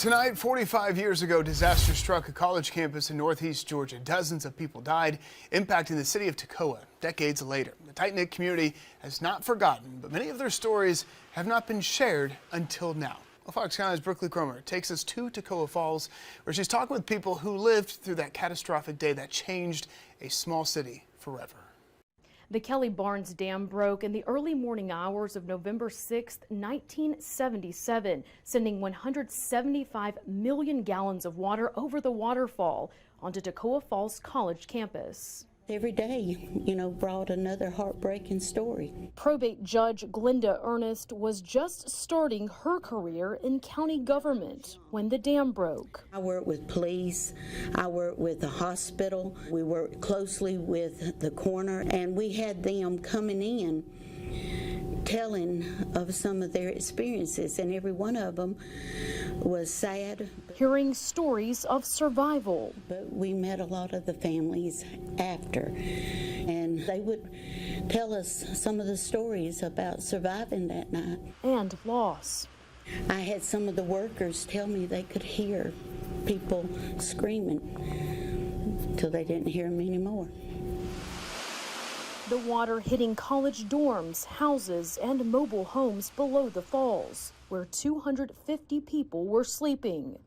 Tonight, 45 years ago, disaster struck a college campus in northeast Georgia. Dozens of people died, impacting the city of Toccoa. Decades later, the tight-knit community has not forgotten, but many of their stories have not been shared until now. Well, Fox County's Brooklyn Cromer takes us to Toccoa Falls, where she's talking with people who lived through that catastrophic day that changed a small city forever. The Kelly Barnes Dam broke in the early morning hours of November 6, 1977, sending 175 million gallons of water over the waterfall onto Toccoa Falls College campus. Every day, brought another heartbreaking story. Probate Judge Glenda Ernest was just starting her career in county government when the dam broke. I worked with police, I worked with the hospital, we worked closely with the coroner, and we had them coming in telling of some of their experiences, and every one of them was sad. Hearing stories of survival. But we met a lot of the families after, and they would tell us some of the stories about surviving that night. And loss. I had some of the workers tell me they could hear people screaming till they didn't hear them anymore. The water hitting college dorms, houses, and mobile homes below the falls, where 250 people were sleeping.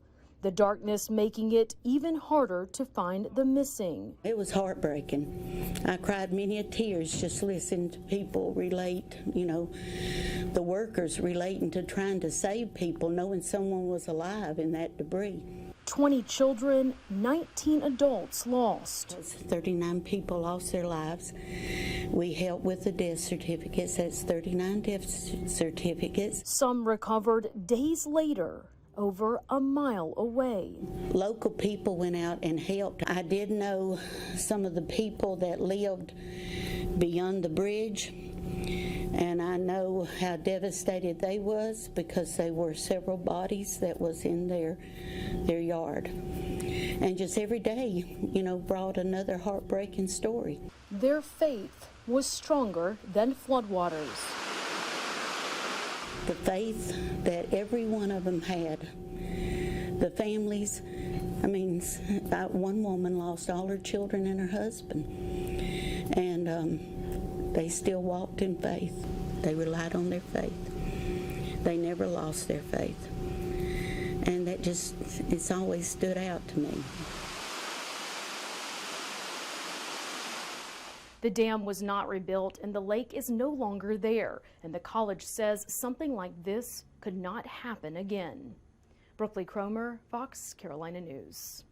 The darkness making it even harder to find the missing. It was heartbreaking. I cried many tears just listening to people relate, the workers relating to trying to save people, knowing someone was alive in that debris. 20 children, 19 adults lost. 39 people lost their lives. We helped with the death certificates. That's 39 death certificates. Some recovered days later, over a mile away. Local people went out and helped. I did know some of the people that lived beyond the bridge, and I know how devastated they was because there were several bodies that was in their yard. And just every day, brought another heartbreaking story. Their faith was stronger than floodwaters. The faith that every one of them had. The families, one woman lost all her children and her husband. And they still walked in faith. They relied on their faith. They never lost their faith. And it's always stood out to me. The dam was not rebuilt and the lake is no longer there. And the college says something like this could not happen again. Brooklyn Cromer, Fox Carolina News.